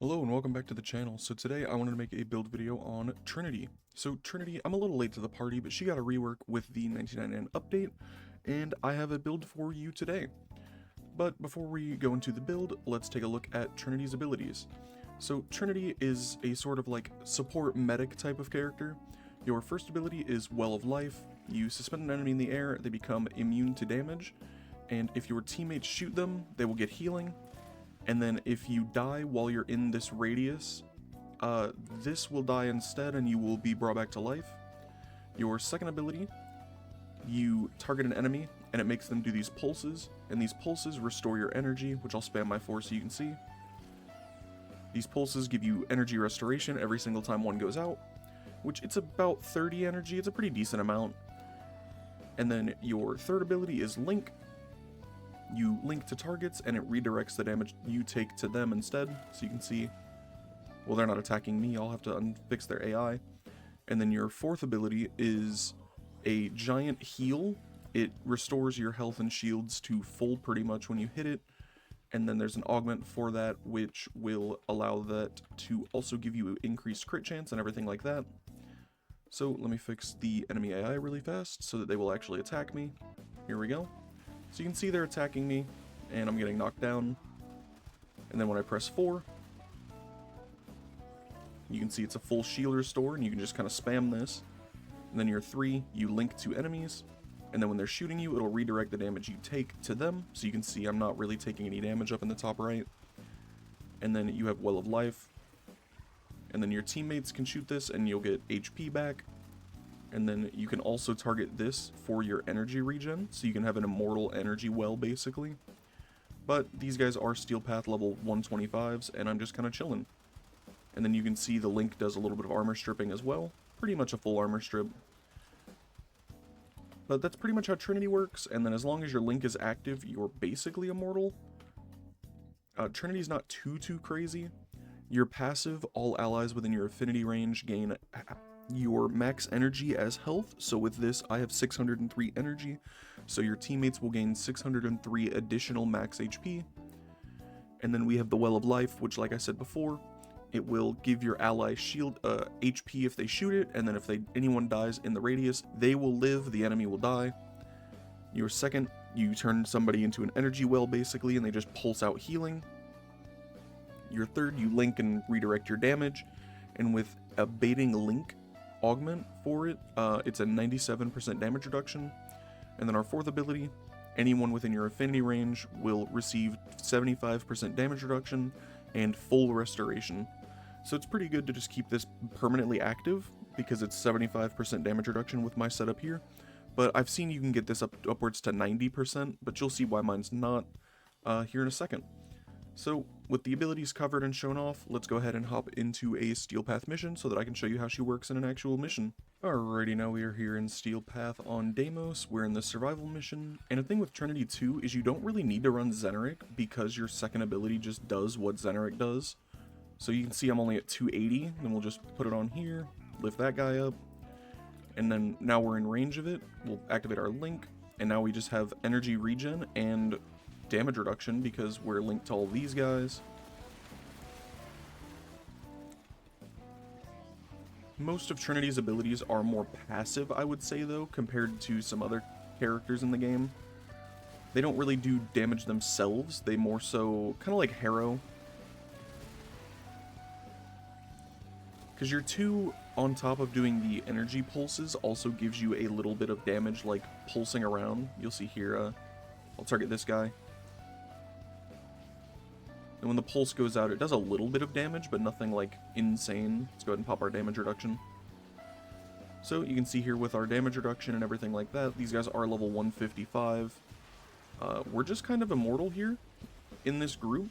Hello and welcome back to the channel. So today I wanted to make a build video on Trinity. So Trinity, I'm a little late to the party, but she got a rework with the 1999 update, and I have a build for you today. But before we go into the build, let's take a look at Trinity's abilities. So Trinity is a sort of like support medic type of character. Your first ability is Well of Life. You suspend an enemy in the air, they become immune to damage, and if your teammates shoot them, they will get healing. And then if you die while you're in this radius, this will die instead and you will be brought back to life. Your second ability, you target an enemy and it makes them do these pulses, and these pulses restore your energy, which I'll spam my 4 so you can see. These pulses give you energy restoration every single time one goes out, which it's about 30 energy, it's a pretty decent amount. And then your third ability is Link. You link to targets and it redirects the damage you take to them instead. So you can see, well, they're not attacking me, I'll have to unfix their AI. And then your fourth ability is a giant heal. It restores your health and shields to full pretty much when you hit it. And then there's an augment for that, which will allow that to also give you increased crit chance and everything like that. So let me fix the enemy AI really fast so that they will actually attack me. Here we go. So you can see they're attacking me, and I'm getting knocked down. And then when I press 4, you can see it's a full shield restore, and you can just kind of spam this. And then your 3, you link to enemies, and then when they're shooting you, it'll redirect the damage you take to them. So you can see I'm not really taking any damage up in the top right. And then you have Well of Life. And then your teammates can shoot this, and you'll get HP back. And then you can also target this for your energy regen, so you can have an immortal energy well, basically. But these guys are Steel Path level 125s, and I'm just kind of chilling. And then you can see the Link does a little bit of armor stripping as well. Pretty much a full armor strip. But that's pretty much how Trinity works, and then as long as your Link is active, you're basically immortal. Trinity's not too crazy. Your passive, all allies within your affinity range gain your max energy as health. So with this I have 603 energy, so your teammates will gain 603 additional max HP. And then we have the Well of Life, which, like I said before, it will give your ally shield HP if they shoot it, and then if anyone dies in the radius, they will live, the enemy will die. Your second, you turn somebody into an energy well basically, and they just pulse out healing. Your third, you link and redirect your damage, and with a baiting link augment for it, it's a 97% damage reduction. And then our fourth ability, anyone within your affinity range will receive 75% damage reduction and full restoration. So it's pretty good to just keep this permanently active because it's 75% damage reduction with my setup here. But I've seen you can get this upwards to 90%, but you'll see why mine's not here in a second. So, with the abilities covered and shown off, let's go ahead and hop into a Steel Path mission so that I can show you how she works in an actual mission. Alrighty, now we are here in Steel Path on Deimos. We're in the survival mission, and the thing with Trinity 2 is you don't really need to run Xeneric because your second ability just does what Xeneric does. So you can see I'm only at 280, then we'll just put it on here, lift that guy up, and then now we're in range of it, we'll activate our link, and now we just have energy regen and damage reduction because we're linked to all these guys. Most of Trinity's abilities are more passive, I would say, though, compared to some other characters in the game. They don't really do damage themselves, they more so kind of like Harrow. Because your 2, on top of doing the energy pulses, also gives you a little bit of damage, like pulsing around. You'll see here, I'll target this guy. And when the pulse goes out, it does a little bit of damage, but nothing like insane. Let's go ahead and pop our damage reduction. So you can see here with our damage reduction and everything like that, these guys are level 155. We're just kind of immortal here in this group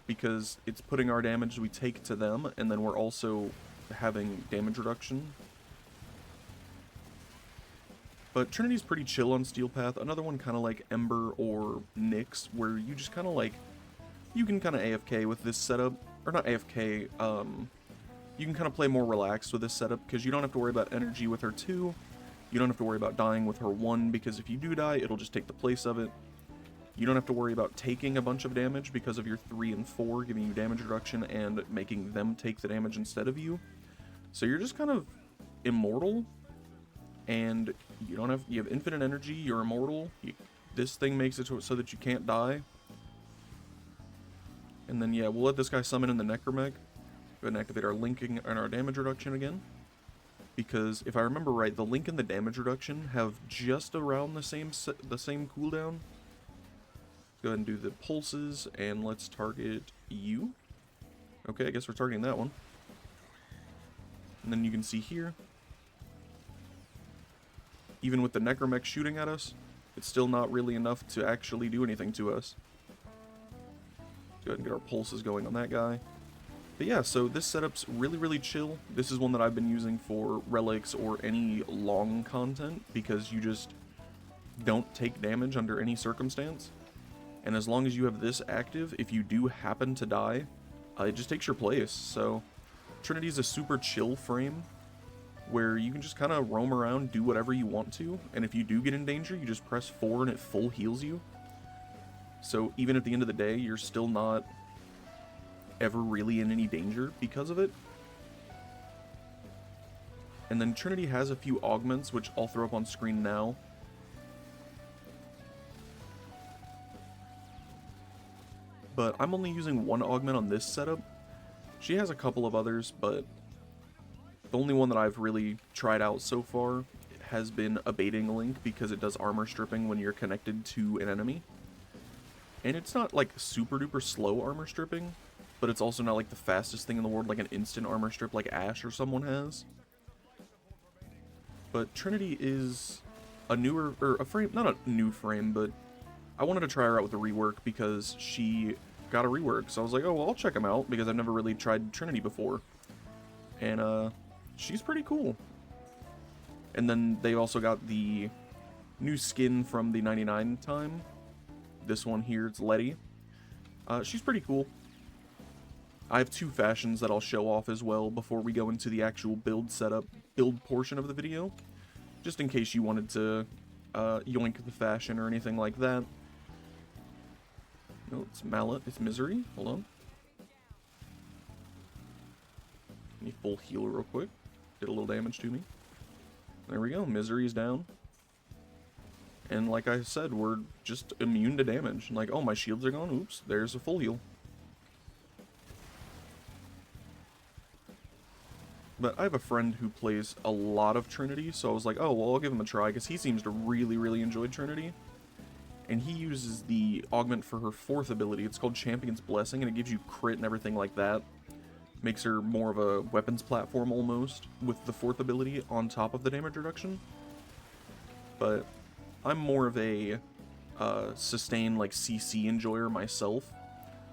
because it's putting our damage we take to them, and then we're also having damage reduction. But Trinity's pretty chill on Steel Path. Another one kind of like Ember or Nyx, where you just kind of like, you can kind of AFK with this setup, or not AFK, you can kind of play more relaxed with this setup, because you don't have to worry about energy with her 2, you don't have to worry about dying with her 1, because if you do die, it'll just take the place of it. You don't have to worry about taking a bunch of damage because of your 3 and 4 giving you damage reduction and making them take the damage instead of you. So you're just kind of immortal, and you have infinite energy, you're immortal. This thing makes it so that you can't die. And then yeah, we'll let this guy summon in the Necromech. Go ahead and activate our linking and our damage reduction again. Because if I remember right, the link and the damage reduction have just around the same cooldown. Go ahead and do the pulses, and let's target you. Okay, I guess we're targeting that one. And then you can see here, even with the Necromech shooting at us, it's still not really enough to actually do anything to us. Let's go ahead and get our pulses going on that guy. But yeah, so this setup's really, really chill. This is one that I've been using for relics or any long content, because you just don't take damage under any circumstance. And as long as you have this active, if you do happen to die, it just takes your place. So Trinity is a super chill frame where you can just kind of roam around, do whatever you want to, and if you do get in danger, you just press 4 and it full heals you. So even at the end of the day, you're still not ever really in any danger because of it. And then Trinity has a few augments, which I'll throw up on screen now. But I'm only using one augment on this setup. She has a couple of others, but the only one that I've really tried out so far has been Abating Link, because it does armor stripping when you're connected to an enemy. And it's not like super duper slow armor stripping, but it's also not like the fastest thing in the world, like an instant armor strip like Ashe or someone has. But Trinity is a newer, or a frame, not a new frame, but I wanted to try her out with a rework because she got a rework. So I was like, oh, well, I'll check them out because I've never really tried Trinity before. And she's pretty cool. And then they also got the new skin from the 99 time. This one here, it's Letty. She's pretty cool. I have 2 fashions that I'll show off as well before we go into the actual build portion of the video. Just in case you wanted to yoink the fashion or anything like that. No, it's Mallet. It's Misery. Hold on. Let me full heal real quick. Did a little damage to me. There we go. Misery's down. And like I said, we're just immune to damage. Like, oh, my shields are gone. Oops. There's a full heal. But I have a friend who plays a lot of Trinity, so I was like, oh, well, I'll give him a try, because he seems to really, really enjoy Trinity. And he uses the augment for her 4th ability. It's called Champion's Blessing, and it gives you crit and everything like that. Makes her more of a weapons platform almost, with the 4th ability on top of the damage reduction. But I'm more of a sustain, like, CC enjoyer myself.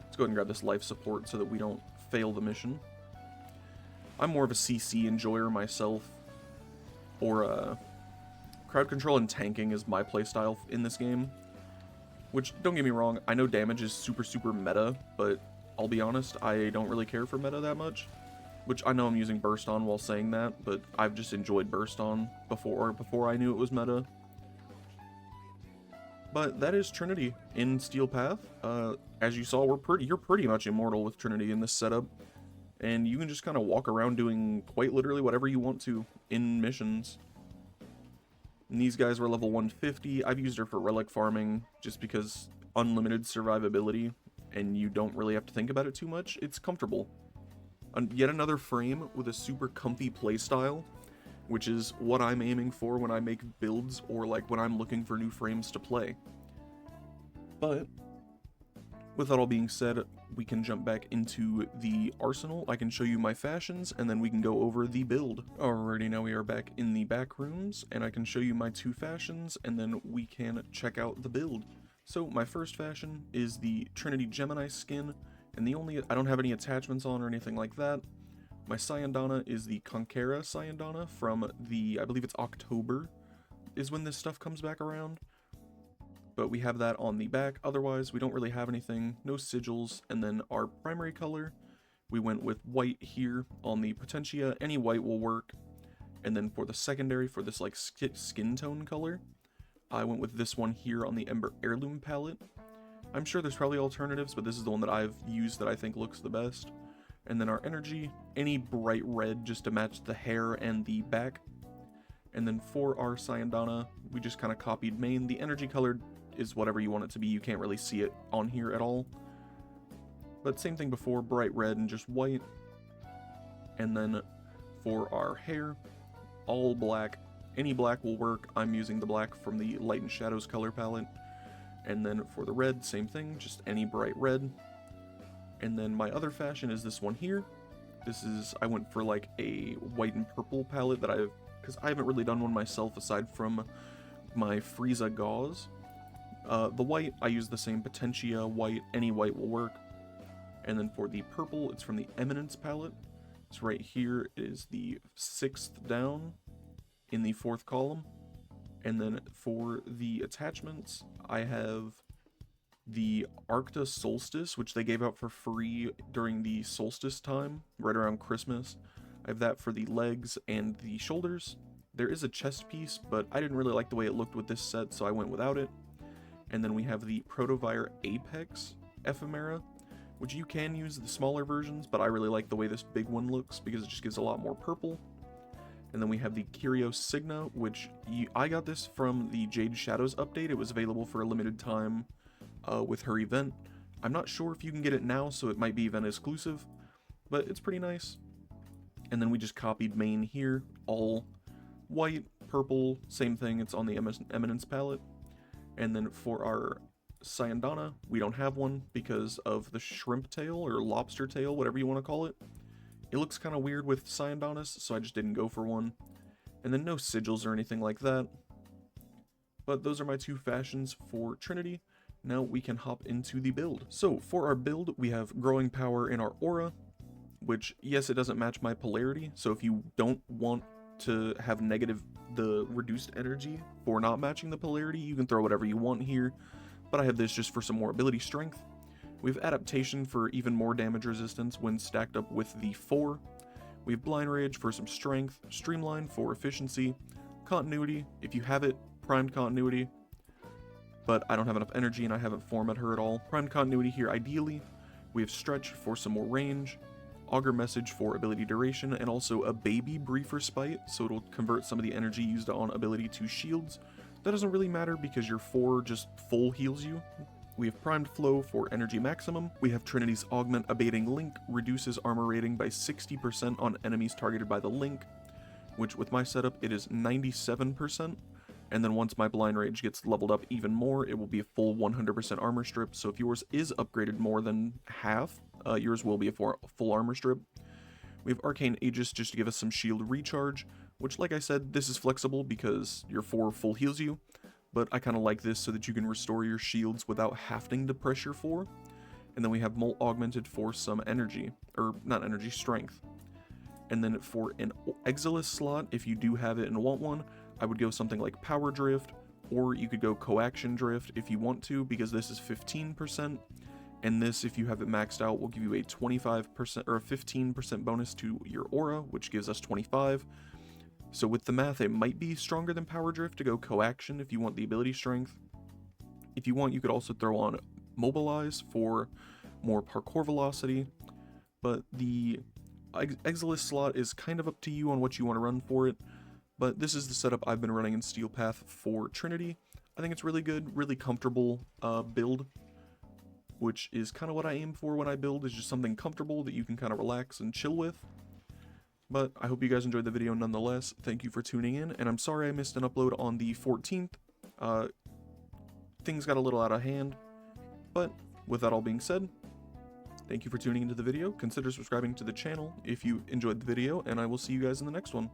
Let's go ahead and grab this life support so that we don't fail the mission. I'm more of a CC enjoyer myself, or crowd control and tanking is my playstyle in this game. Which, don't get me wrong, I know damage is super, super meta, but I'll be honest, I don't really care for meta that much. Which I know I'm using Burst on while saying that, but I've just enjoyed Burst on before I knew it was meta. But that is Trinity in Steel Path. As you saw, you're pretty much immortal with Trinity in this setup. And you can just kind of walk around doing quite literally whatever you want to in missions. And these guys were level 150. I've used her for relic farming just because unlimited survivability and you don't really have to think about it too much. It's comfortable. Yet another frame with a super comfy playstyle, which is what I'm aiming for when I make builds or like when I'm looking for new frames to play. But with that all being said, we can jump back into the arsenal. I can show you my fashions, and then we can go over the build. Alrighty, now we are back in the back rooms, and I can show you my 2 fashions, and then we can check out the build. So my first fashion is the Trinity Gemini skin, and I don't have any attachments on or anything like that. My Syandana is the Conquera Syandana from I believe it's October, is when this stuff comes back around. But we have that on the back. Otherwise, we don't really have anything. No sigils. And then our primary color, we went with white here on the Potentia. Any white will work. And then for the secondary, for this like skin tone color, I went with this one here on the Ember Heirloom palette. I'm sure there's probably alternatives, but this is the one that I've used that I think looks the best. And then our energy, any bright red just to match the hair and the back. And then for our Syandana, we just kind of copied main. The energy color is whatever you want it to be. You can't really see it on here at all. But same thing before, bright red and just white. And then for our hair, all black. Any black will work. I'm using the black from the Light and Shadows color palette. And then for the red, same thing, just any bright red. And then my other fashion is this one here. This is, I went for like a white and purple palette that because I haven't really done one myself aside from my Frieza gauze. The white, I use the same Potentia white, any white will work. And then for the purple, it's from the Eminence palette. It's right here, it is the 6th down in the 4th column. And then for the attachments, I have the Arcta Solstice, which they gave out for free during the solstice time, right around Christmas. I have that for the legs and the shoulders. There is a chest piece, but I didn't really like the way it looked with this set, so I went without it. And then we have the Protovire Apex Ephemera, which you can use the smaller versions, but I really like the way this big one looks because it just gives a lot more purple. And then we have the Kyrios Signa, which I got this from the Jade Shadows update. It was available for a limited time with her event. I'm not sure if you can get it now, so it might be event exclusive, but it's pretty nice. And then we just copied main here, all white, purple, same thing, it's on the Eminence palette. And then for our Syandana, we don't have one because of the shrimp tail or lobster tail, whatever you want to call it. It looks kind of weird with Syandanas, so I just didn't go for one. And then no sigils or anything like that. But those are my two fashions for Trinity. Now we can hop into the build. So for our build, we have growing power in our aura, which, yes, it doesn't match my polarity. So if you don't want to have the reduced energy for not matching the polarity, you can throw whatever you want here. But I have this just for some more ability strength. We have adaptation for even more damage resistance when stacked up with the 4. We have blind rage for some strength, streamline for efficiency, continuity, if you have it, primed continuity, but I don't have enough energy and I haven't formatted her at all. Primed continuity here ideally. We have stretch for some more range, augur message for ability duration, and also a baby brief respite, so it'll convert some of the energy used on ability to shields. That doesn't really matter because your 4 just full heals you. We have primed flow for energy maximum. We have Trinity's augment abating link, reduces armor rating by 60% on enemies targeted by the link, which with my setup it is 97%. And then once my blind rage gets leveled up even more, it will be a full 100% armor strip. So if yours is upgraded more than half, yours will be a full armor strip. We have Arcane Aegis just to give us some shield recharge, which, like I said, this is flexible because your 4 full heals you. But I kind of like this so that you can restore your shields without having to press your 4. And then we have Molt Augmented for some energy, or not energy, strength. And then for an Exilis slot, if you do have it and want one, I would go something like Power Drift, or you could go Coaction Drift if you want to, because this is 15%. And this, if you have it maxed out, will give you a 25% or a 15% bonus to your aura, which gives us 25. So with the math, it might be stronger than Power Drift to go Coaction if you want the ability strength. If you want, you could also throw on Mobilize for more parkour velocity. But the Exilis slot is kind of up to you on what you want to run for it. But this is the setup I've been running in Steel Path for Trinity. I think it's really good, really comfortable build, which is kind of what I aim for when I build, is just something comfortable that you can kind of relax and chill with. But I hope you guys enjoyed the video nonetheless. Thank you for tuning in, and I'm sorry I missed an upload on the 14th. Things got a little out of hand, but with that all being said, thank you for tuning into the video. Consider subscribing to the channel if you enjoyed the video, and I will see you guys in the next one.